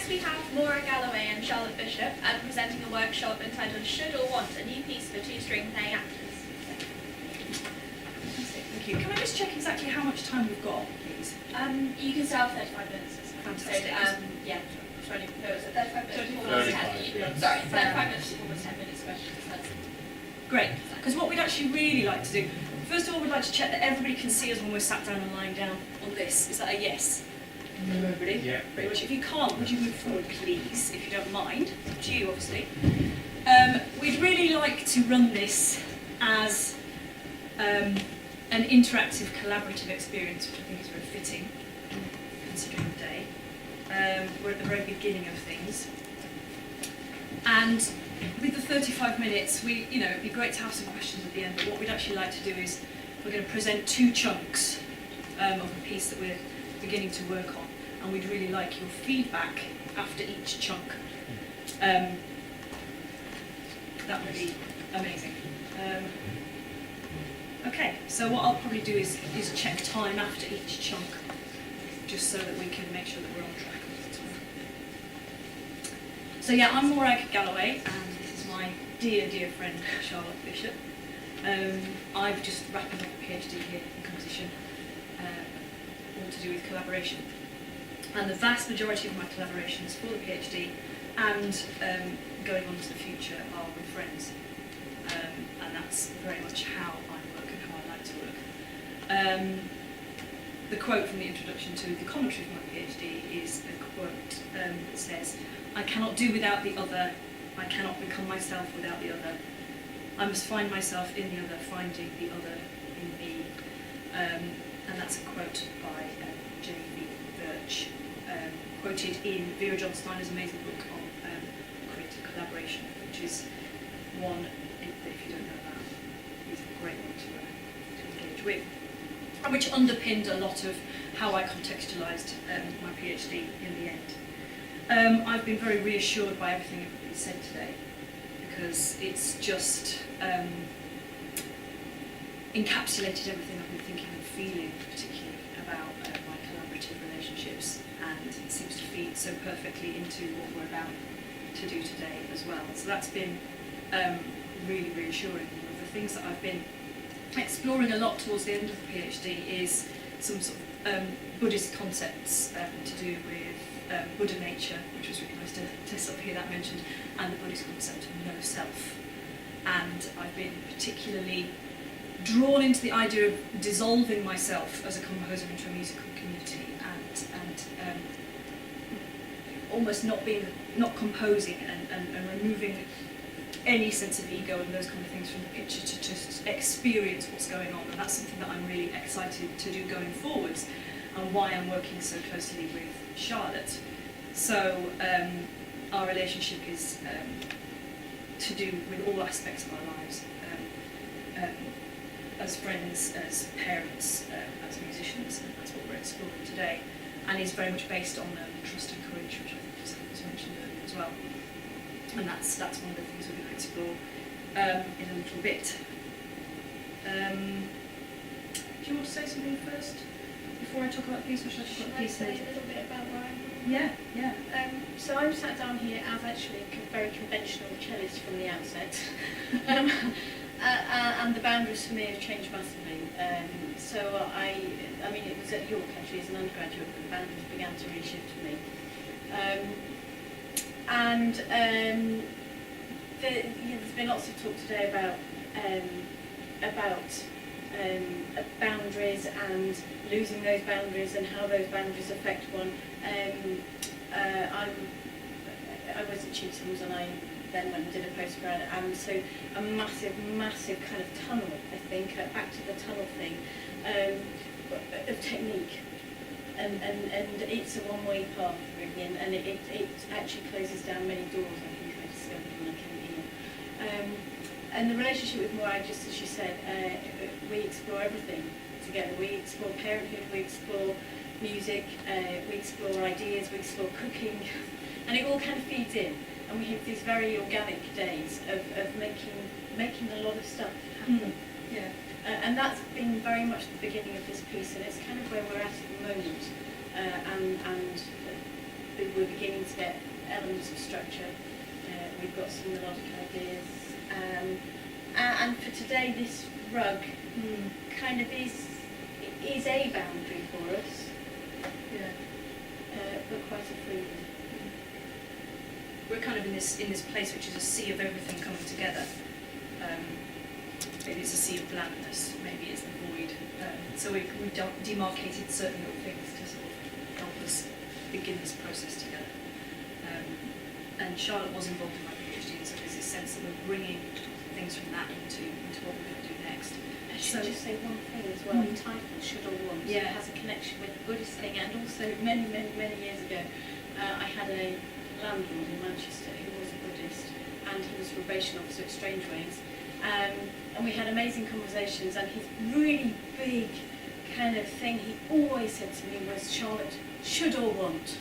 Next we have Morag, Galloway and Charlotte Bishop presenting a workshop entitled Should or Want, a new piece for two-string playing actors. Thank you. Can I just check exactly how much time we've got, please? You can start 35 minutes. Fantastic. So, yeah, 20, no, is it 35 minutes? 35. Sorry, 35 minutes, almost 10 minutes questions. That's Great, because what we'd actually really like to do, first of all, we'd like to check that everybody can see us when we're sat down and lying down on this. Is that a yes? From everybody? Yeah. Very much. If you can't, would you move forward, please, if you don't mind? It's up to you, obviously. We'd really like to run this as an interactive, collaborative experience, which I think is very fitting, considering the day. We're at the very beginning of things. And with the 35 minutes, it'd be great to have some questions at the end, but what we'd actually like to do is we're going to present two chunks of a piece that we're beginning to work on, and we'd really like your feedback after each chunk. That would be amazing. Okay, so what I'll probably do is check time after each chunk, just so that we can make sure that we're on track with the time. So yeah, I'm Morag Galloway, and this is my dear, dear friend Charlotte Bishop. I've just wrapping up a PhD here in composition, all to do with collaboration. And the vast majority of my collaborations for the PhD and going on to the future are with friends. And that's very much how I work and how I like to work. The quote from the introduction to the commentary for my PhD is a quote that says, "I cannot do without the other, I cannot become myself without the other. I must find myself in the other, finding the other in me." And that's a quote by J.V. Birch, quoted in Vera John Steiner's amazing book on creative collaboration, which is one, if you don't know that, is a great one to engage with, and which underpinned a lot of how I contextualised my PhD in the end. I've been very reassured by everything everybody said today, because it's just encapsulated everything I've been thinking and feeling, particularly about my collaborative relationships, and it seems to feed so perfectly into what we're about to do today as well. So that's been really reassuring. One of the things that I've been exploring a lot towards the end of the PhD is some sort of Buddhist concepts to do with Buddha nature, which was really nice to sort of hear that mentioned, and the Buddhist concept of no self. And I've been particularly drawn into the idea of dissolving myself as a composer into a musical community, and almost not composing and removing any sense of ego and those kind of things from the picture to just experience what's going on. And that's something that I'm really excited to do going forwards, and why I'm working so closely with Charlotte. So our relationship is to do with all aspects of our lives, as friends, as parents, as musicians, and that's what we're exploring today, and is very much based on trust and courage, which I think was mentioned earlier as well. And that's one of the things we're going to explore in a little bit. Do you want to say something first before I talk about the piece, or should I talk about the piece say later? a little bit about where I'm from? Yeah. So I'm sat down here as actually a very conventional cellist from the outset. And the boundaries for me have changed massively. So I mean, it was at York actually as an undergraduate that the boundaries began to really shift for me. There's been lots of talk today about boundaries and losing those boundaries and how those boundaries affect one. I was at Cheetham's and I then went and did a postgrad, and so a massive kind of tunnel, I think, back to the tunnel thing, of technique. And it's a one-way path, really, and it actually closes down many doors, I think I discovered when I came here. And the relationship with Morag, just as she said, we explore everything together. We explore parenthood, we explore music, we explore ideas, we explore cooking, and it all kind of feeds in. And we have these very organic days of making a lot of stuff happen. Yeah. And that's been very much the beginning of this piece, and it's kind of where we're at the moment. And we're beginning to get elements of structure. We've got some melodic ideas. And for today, this rug kind of is a boundary for us, but quite a freedom. We're kind of in this place which is a sea of everything coming together. Maybe it's a sea of blackness, maybe it's the void. So we've demarcated certain little things to sort of help us begin this process together. And Charlotte was involved in my PhD, so there's this sense that we're bringing things from that into what we're going to do next. I should just say one thing as well. The title "Should or Want" has a connection with the Buddhist thing, and also many years ago, I had a landlord in Manchester who was a Buddhist, and he was a probation officer at Strangeways, and we had amazing conversations. And his really big kind of thing he always said to me was, "Charlotte, should or want?"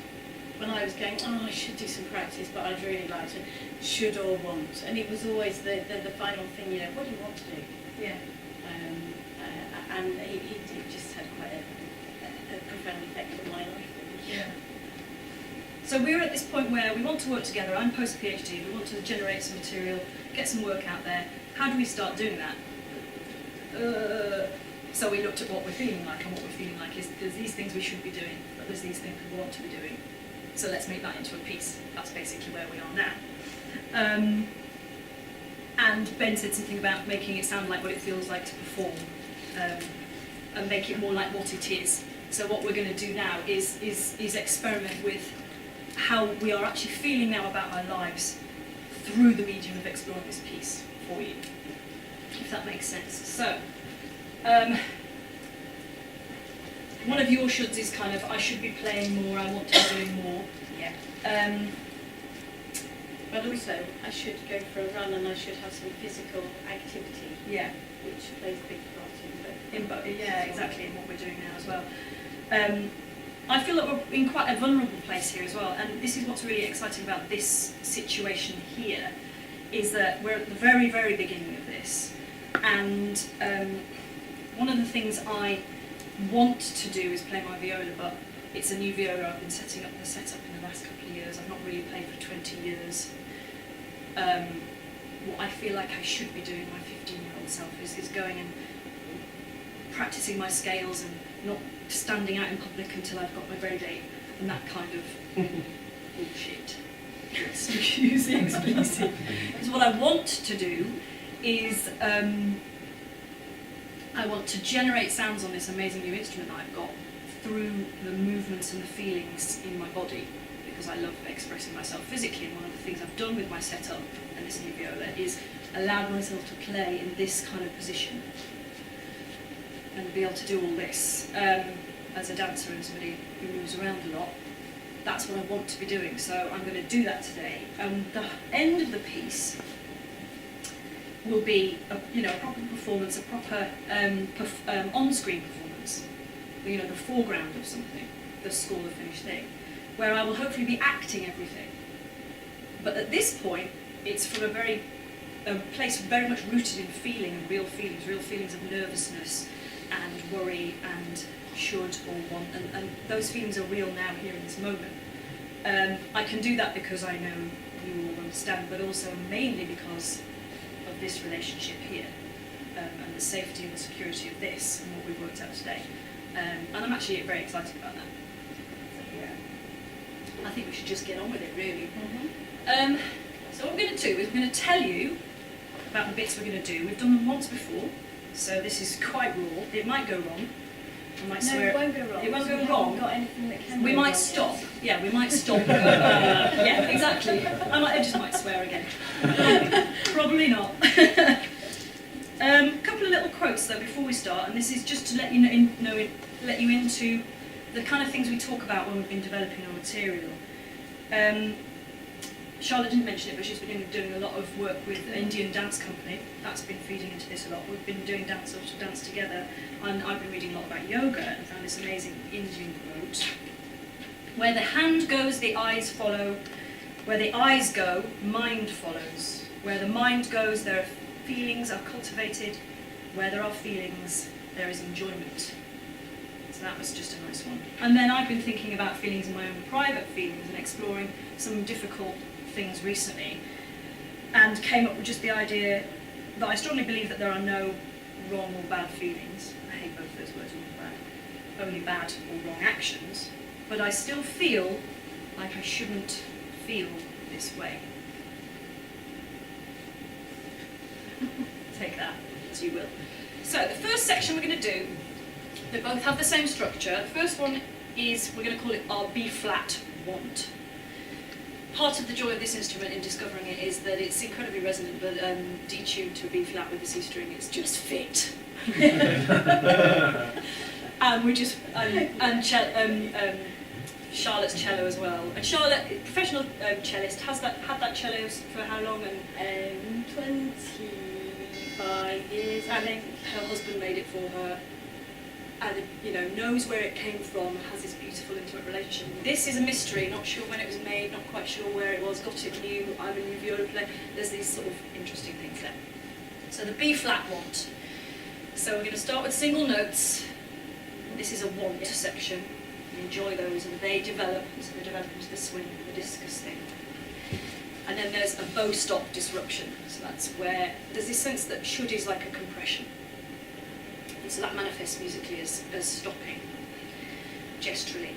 When I was going, I should do some practice, but I'd really like to, should or want. And it was always the final thing, what do you want to do? Yeah. And he just had quite a profound effect on my life. Yeah. So we're at this point where we want to work together. I'm post-PhD, we want to generate some material, get some work out there. How do we start doing that? So we looked at what we're feeling like, and what we're feeling like is there's these things we should be doing, but there's these things we want to be doing. So let's make that into a piece. That's basically where we are now. And Ben said something about making it sound like what it feels like to perform, and make it more like what it is. So what we're going to do now is experiment with how we are actually feeling now about our lives through the medium of exploring this piece for you, if that makes sense. So, one of your shoulds is kind of, I should be playing more, I want to be doing more. Yeah. But also, I should go for a run and I should have some physical activity. Yeah. Which plays a big part yeah, exactly, in what we're doing now as well. I feel that we're in quite a vulnerable place here as well, and this is what's really exciting about this situation here, is that we're at the very, very beginning of this, and one of the things I want to do is play my viola, but it's a new viola I've been setting up the setup in the last couple of years. I've not really played for 20 years. What I feel like I should be doing, my 15-year-old self, is going and practicing my scales and not standing out in public until I've got my grade 8 and that kind of bullshit. Excuse the expletive. Because what I want to do is I want to generate sounds on this amazing new instrument that I've got through the movements and the feelings in my body, because I love expressing myself physically, and one of the things I've done with my setup and this new viola is allowed myself to play in this kind of position and be able to do all this. As a dancer and somebody who moves around a lot, that's what I want to be doing, so I'm going to do that today. And the end of the piece will be a proper performance, a proper on-screen performance, the foreground of something, the score, the finished thing, where I will hopefully be acting everything. But at this point, it's from a place very much rooted in feeling and real feelings of nervousness and worry and should or want, and those feelings are real now, here in this moment. I can do that because I know you all understand, but also mainly because of this relationship here, and the safety and the security of this and what we've worked out today. And I'm actually very excited about that. So, yeah. I think we should just get on with it, really. Mm-hmm. So what we're going to do is we're going to tell you about the bits we're going to do. We've done them once before, so this is quite raw. It might go wrong. I might swear. It won't go wrong. It won't go We wrong. haven't got anything that can We go might wrong stop. yet. Yeah, we might stop. Yeah, exactly. I just might swear again. Probably not. Couple of little quotes though before we start, and this is just to let you let you into the kind of things we talk about when we've been developing our material. Charlotte didn't mention it, but she's been doing a lot of work with an Indian dance company. That's been feeding into this a lot. We've been doing dance together, and I've been reading a lot about yoga and found this amazing Indian quote: "Where the hand goes, the eyes follow. Where the eyes go, mind follows. Where the mind goes, there are feelings are cultivated. Where there are feelings, there is enjoyment." So that was just a nice one. And then I've been thinking about feelings and my own private feelings and exploring some difficult things recently, and came up with just the idea that I strongly believe that there are no wrong or bad feelings. I hate both those words, wrong or bad. Only bad or wrong actions. But I still feel like I shouldn't feel this way. Take that as you will. So the first section we're going to do, they both have the same structure. The first one is, we're going to call it our B-flat want. Part of the joy of this instrument in discovering it is that it's incredibly resonant, but detuned to a B-flat with the C string, it's just fit. And we just, Charlotte's cello as well. And Charlotte, professional cellist, had that cello for how long? And 25 years, I think. her husband made it for her, and knows where it came from, has this beautiful intimate relationship. This is a mystery, not sure when it was made, not quite sure where it was, got it new, I'm a new viola player. There's these sort of interesting things there. So the B-flat want. So we're going to start with single notes. This is a want section. You enjoy those, and they develop into the swing, the discus thing. And then there's a bow stop disruption. So that's where there's this sense that should is like a compression. And so that manifests musically as stopping, gesturally.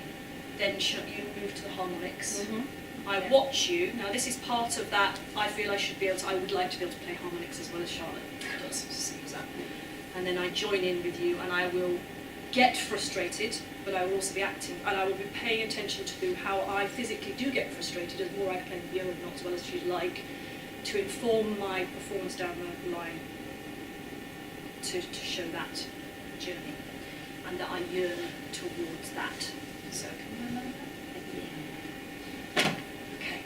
Then you move to the harmonics. Mm-hmm. I watch you. Now this is part of that. I feel I would like to be able to play harmonics as well as Charlotte does. Sings that. And then I join in with you, and I will get frustrated, but I will also be active, and I will be paying attention to how I physically do get frustrated as Morag playing the viola not as well as she'd like, to inform my performance down the line, to show that journey, and that I yearn towards that. So can we learn that? Yeah. Okay.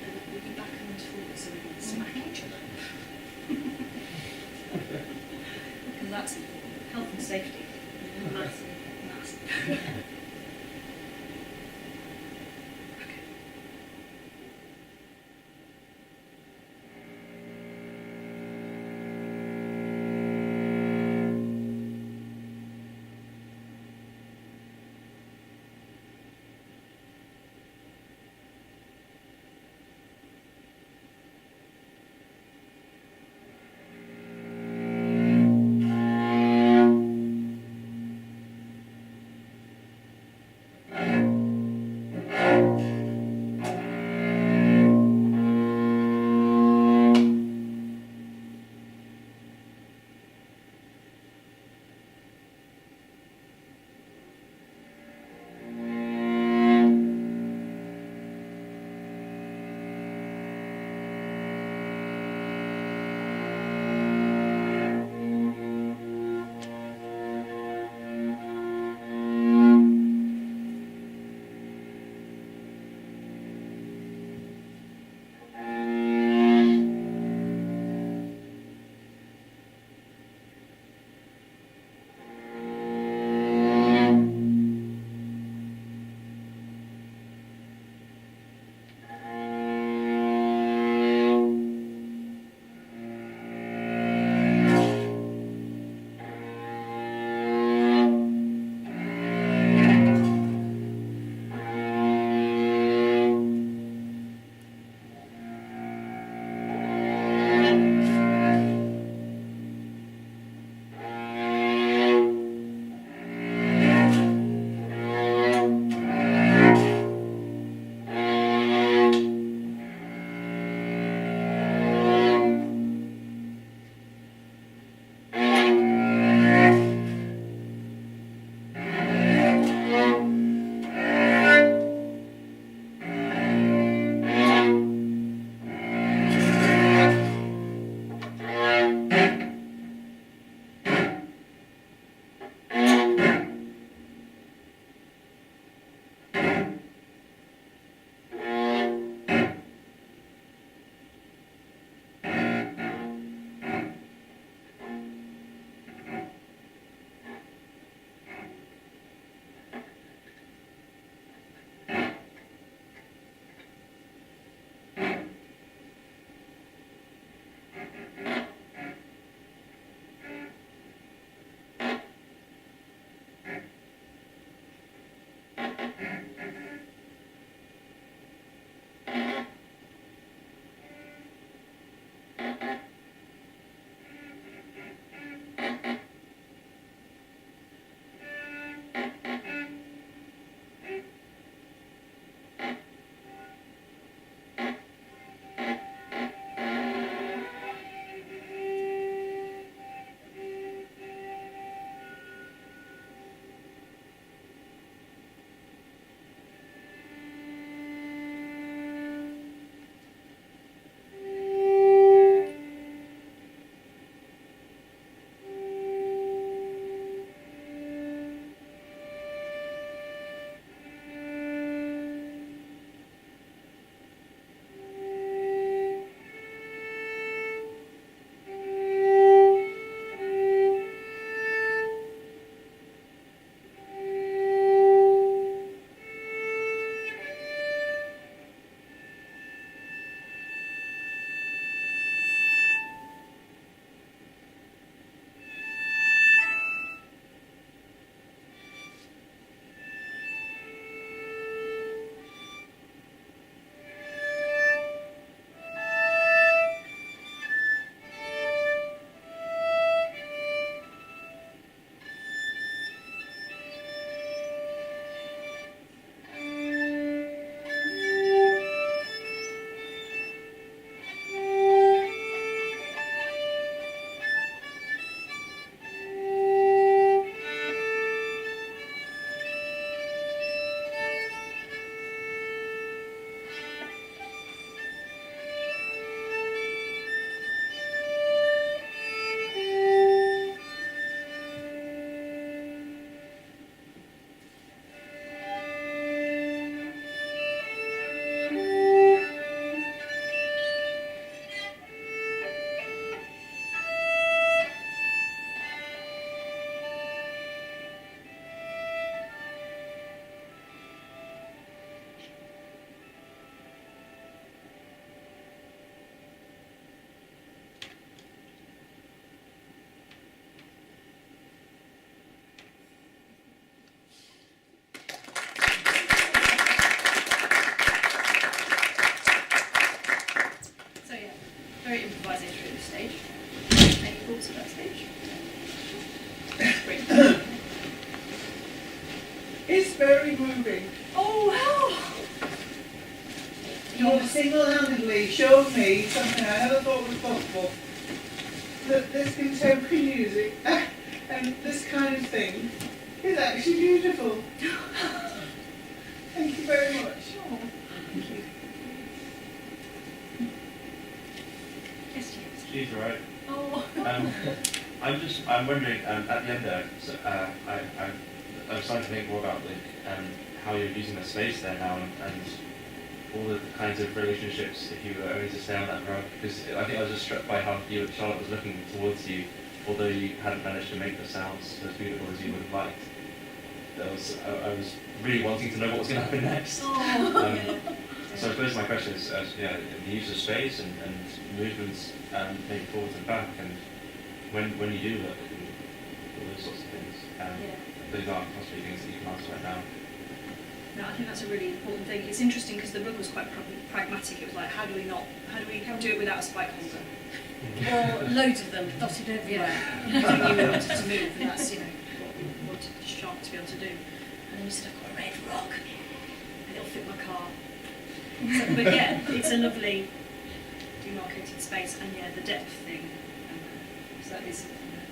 And moving back and forwards so we can smack each other. Because that's important. Health and safety. Massive. It's very moving. Oh! You have single-handedly showed me something I never thought was possible. That this contemporary music and this kind of thing is actually beautiful. Thank you very much. Oh, thank you. Yes, James. She's right. Oh. I'm wondering, at the end there, so, I was starting to think more about how you're using the space there now and all the kinds of relationships if you were only to stay on that rug. Because I think I was just struck by how Charlotte was looking towards you, although you hadn't managed to make the sounds as beautiful as you would have liked. I was really wanting to know what was going to happen next. Oh. So I suppose my question is, the use of space and movements maybe forwards and back, and when you do look at all those sorts of things, those aren't possibly things that you can answer right now. No, I think that's a really important thing. It's interesting because the rug was quite pragmatic. It was like, how do we do it without a spike holder? Or loads of them dotted everywhere. Everything you wanted to move, and that's, what we wanted Charlotte to be able to do. And then you said, I've got a red rug, and it'll fit my car. So, but yeah, it's a lovely demarcated space, and the depth thing. So that is something that,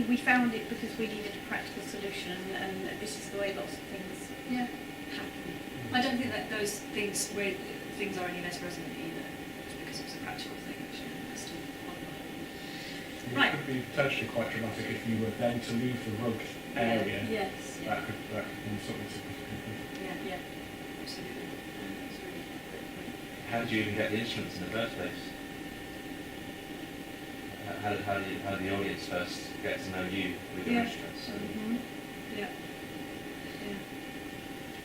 We found it because we needed a practical solution, and this is the way lots of things happen. I don't think that those things are any less resonant either, just because it was a practical thing. Actually, it's still part of the whole. Right. It could be potentially quite dramatic if you were then to leave the rug area. Yes. That could be something significant. Yeah, absolutely. That's really great point. How did you even get the instruments in the first place? How did the audience first get to know you with your instruments? Mm-hmm. Yeah.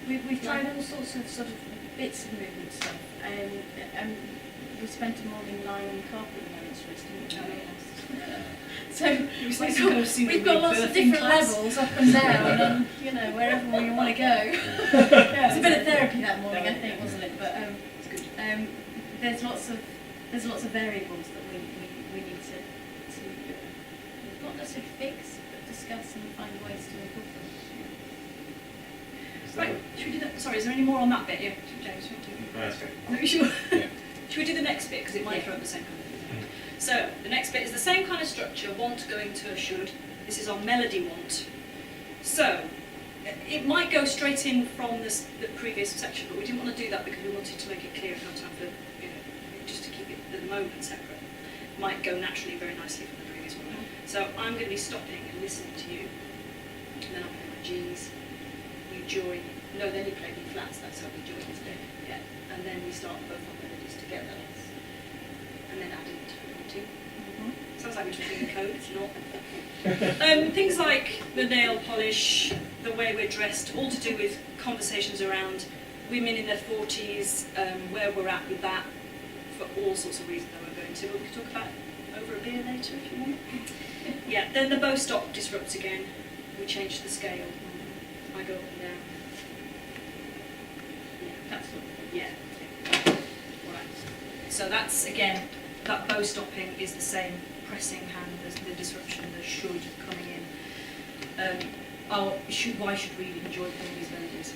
We've tried all sorts of sort of bits of movement stuff, and we spent a morning lying on the carpet in moments for us, didn't we? So we've got lots of different levels up and down, and wherever we want to go. It was a bit of therapy that morning, I think, wasn't it? But it's good. there's lots of variables that we need to not necessarily fix, but discuss and find ways to improve them. Right, should we do that? Sorry, is there any more on that bit? Yeah, James, you want to? That's great. Are you sure? Yeah. Should we do the next bit, because it might throw up the same kind of thing. So, the next bit is the same kind of structure, want going to a should. This is our melody want. So, it might go straight in from the previous section, but we didn't want to do that because we wanted to make it clear in our time for, just to keep it at the moment separate. It might go naturally very nicely from the previous one. So, I'm going to be stopping and listening to you, and then I'll play my G's. You join. No, then you play B flats. That's how we join, isn't it? Yeah. And then we start both our melodies together. And then add in if you want to. Sounds like we're talking in code. It's not. Things like the nail polish, the way we're dressed, all to do with conversations around women in their 40s, where we're at with that, for all sorts of reasons that we're going to. But we can talk about over a beer later if you want. Yeah. Then the bow stop disrupts again. We change the scale. I go up and down. Yeah, that's what. Yeah. Right. So that's again, that bow stopping is the same pressing hand, the disruption, the should coming in. Why should we enjoy playing these melodies?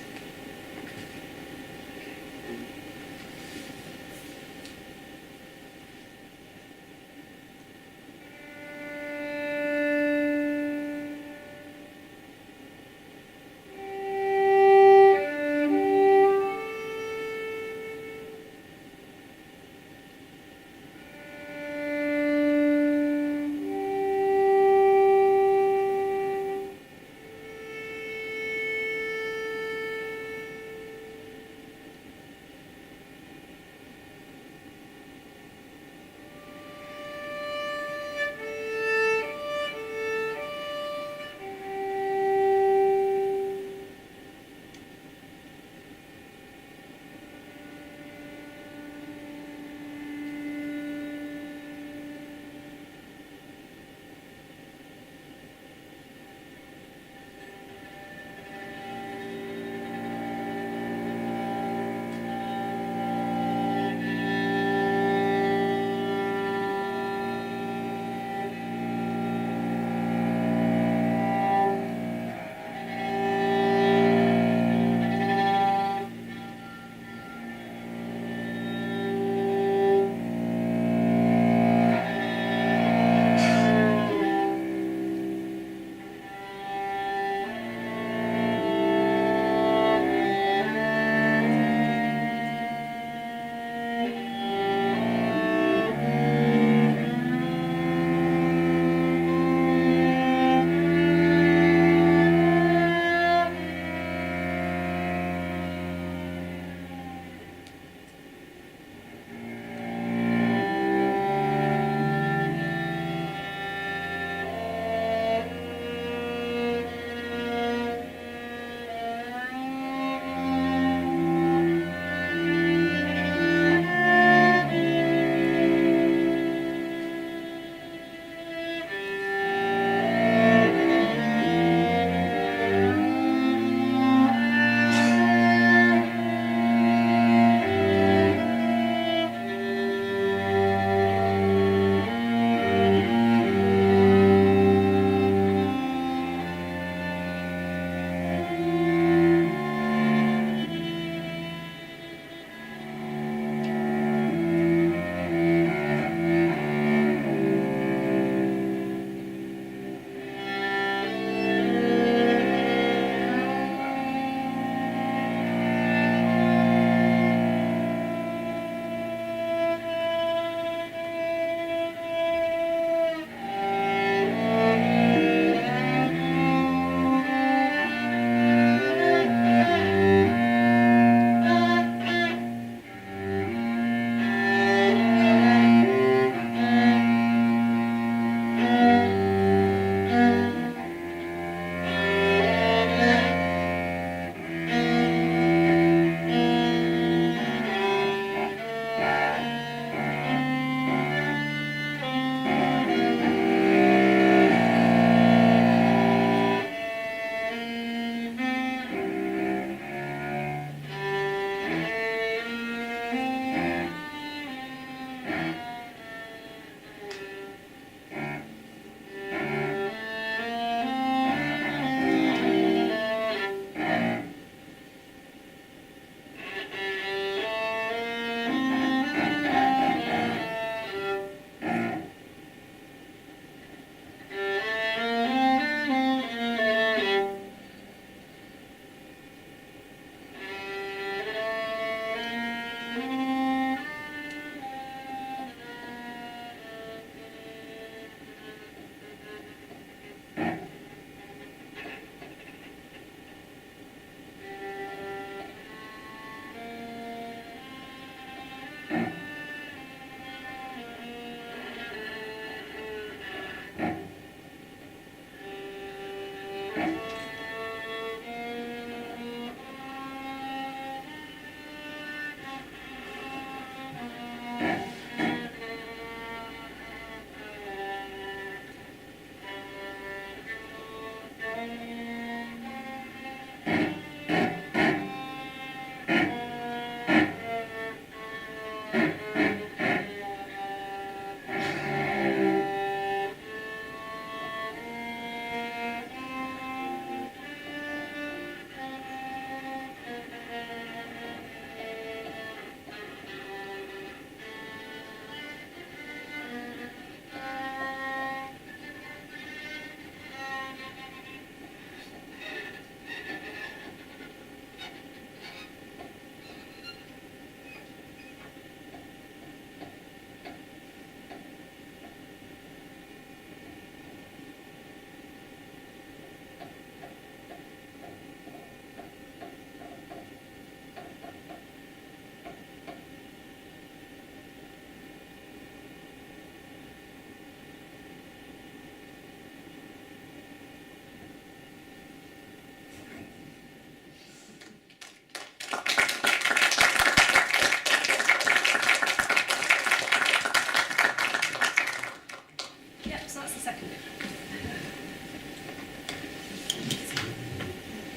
Yeah, so that's the second bit.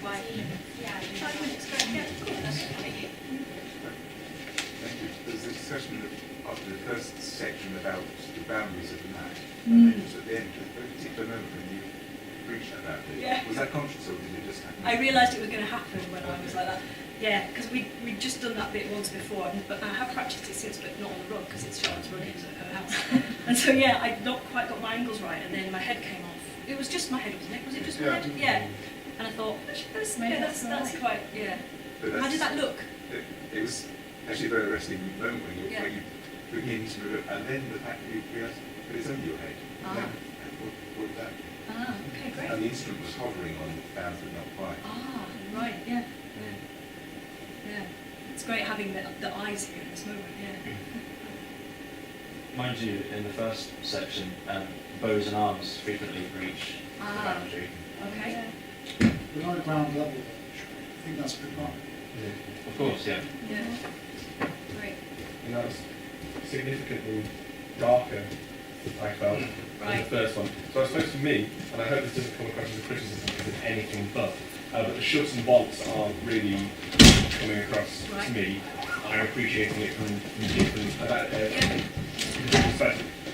Right. Yeah. 5 minutes, great. Yeah, cool. Thank you. Thank you. There's a discussion of the first section about the boundaries of the map. Mm. And it was at the end, at a particular moment when you preached about it. Yeah. Was that conscious or did it just happen? I realised it was going to happen when I was like that. Yeah, because we'd just done that bit once before, but I have practised it since, but not on the rug because it's Charlotte's rug, it was at her house. And so yeah, I'd not quite got my angles right, and then my head came off. It was just my head, wasn't it? Was it just my head? Yeah. And I thought, that's quite, yeah. But How did that look? It was actually a very arresting moment when Yeah. you begin to move it, and then the fact that you realised that it's under your head. Ah. And then, what did that? Ah, okay, great. And the instrument was hovering on the bounds, but not quite. Ah, right, yeah. Yeah. It's great having the eyes here in this moment, yeah. Mind you, in the first section, bows and arms frequently breach the Ah. boundary. Okay. We're not at ground level, I think that's a good part. Of course, yeah. Yeah. Great. And that was significantly darker, I felt, than Right. the first one. So I suppose for me, and I hope this doesn't come across as a criticism because it's anything but the shuts and bolts aren't really coming across Right. to me. I'm appreciating it from different perspectives.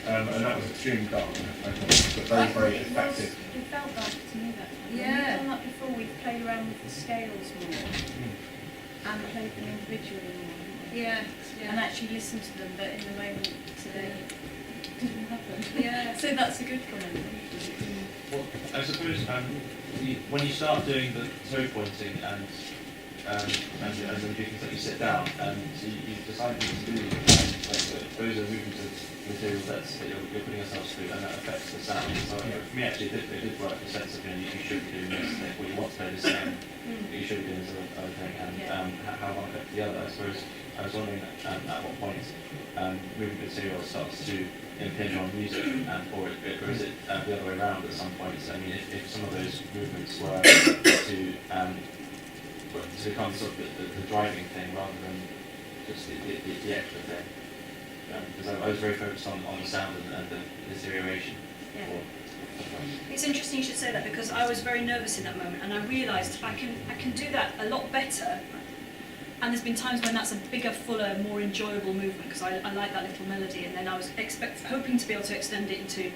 And that was extremely dark, I thought, but very effective. It felt like it to me that time. Yeah. We've done that before, we've played around with the scales more and played them individually more. haven't we? Yeah. And actually listened to them, but in the moment today it didn't happen. Yeah. So that's a good comment. Well, I suppose when you start doing the toe pointing and then do things like you sit down, so you decide what to do, like those are movements of material that you're putting yourself through, and that affects the sound. So for me, actually, it did work the sense of you should be doing this, and what you want to play this thing, you should be doing this other thing, and how one affects the other. I suppose I was wondering at what point movement material starts to impinge on music, or is it the other way around at some point? I mean, if some of those movements were to become sort of the driving thing rather than just the extra thing. Because I was very focused on the sound and the deterioration. Yeah. Or, It's interesting you should say that because I was very nervous in that moment and I realised I can do that a lot better. And there's been times when that's a bigger, fuller, more enjoyable movement because I like that little melody, and then I was hoping to be able to extend it into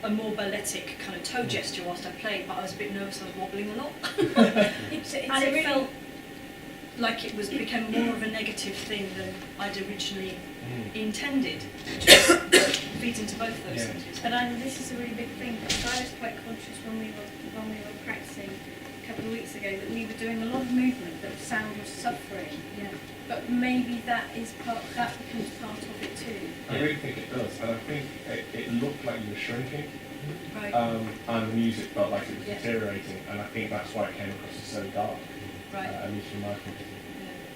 a more balletic kind of toe gesture whilst I played, but I was a bit nervous, I was wobbling a lot. It's And a it really felt like it became more of a negative thing than I'd originally intended, which feeds into both those Yeah. things. But this is a really big thing because I was quite conscious when we were practicing a couple of weeks ago that we were doing a lot of movement that the sound was suffering. Yeah. But maybe that becomes part of it too. I really think it does, and I think it looked like you were shrinking, Right. and the music felt like it was Yeah. deteriorating, and I think that's why it came across as so dark, Right. at least from my point of view.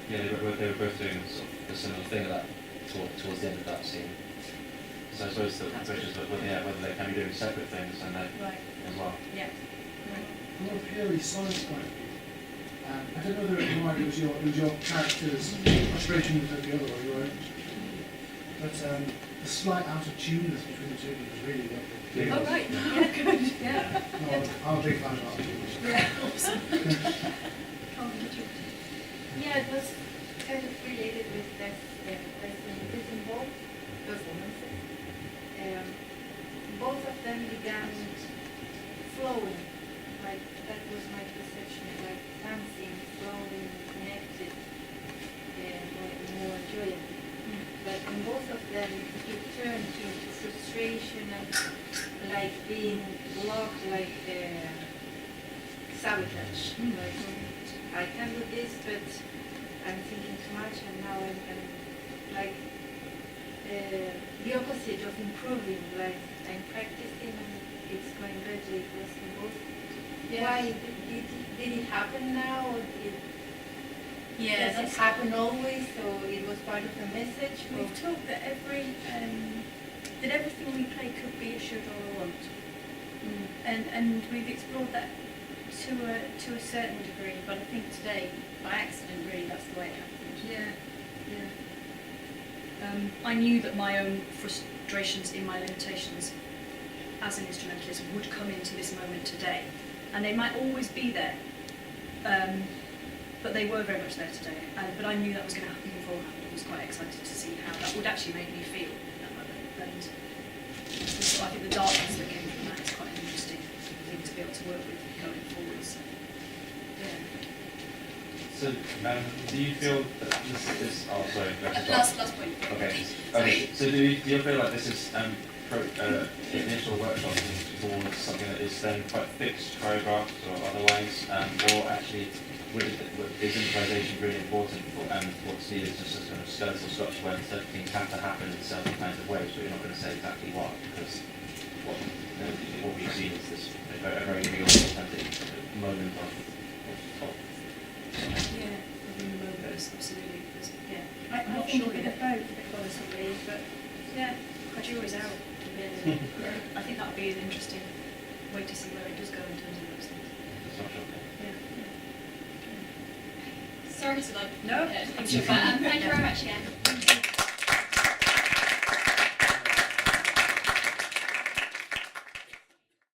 yeah, they were both doing sort of a similar thing at that towards the end of that scene. So I suppose the question is whether they can be doing separate things and Right. as well. Yeah. Right. purely science point of view, I don't know whether it was your character's frustration with the other or your own, but the slight out of tuneness between the two of you was really lovely. Yeah. Oh, right. Yeah, good. Yeah. No, I'm a big fan of that. Yeah. Awesome. Yeah, it was kind of related with this question. This involved performances. Both of them began flowing, like that was my perception, like dancing, flowing, connected, more joyous. But in both of them, it turned into frustration and like being blocked, like sabotage. Like, I can do this, but I'm thinking too much, and now I'm like the opposite of improving. Like I'm practicing, and it's going better. It was in both. Yeah. Why did it happen now? Or Yeah, does it happen always? So it was part of the message. We've talked that that everything we play could be a should or a want, and we've explored that to a certain degree. But I think today, by accident, really, that's the way it happened. Yeah, yeah. I knew that my own frustrations in my limitations as an instrumentalist would come into this moment today, and they might always be there, but they were very much there today. But I knew that was going to happen beforehand. I was quite excited to see how that would actually make me feel in that moment. And so I think the darkness that came from that is quite an interesting thing to be able to work with going forwards. Yeah. So, do you feel that this oh, sorry. Last point. Okay. So, do you feel like this is initial workshop towards something that is then quite fixed, choreographed or otherwise, or actually is improvisation really important for what's needed is just a sort of skeletal structure where certain things have to happen in certain kinds of ways, but you're not going to say exactly what, because what we've seen is this a very real, authentic moment of Yeah, within the logos, absolutely. Yeah, I'm not sure a bit of both, possibly, but yeah, the jury's out. yeah. I think that would be an interesting way to see where it does go in terms of those things. it's not sure. Yeah. Sorry to like No, thank you very much again.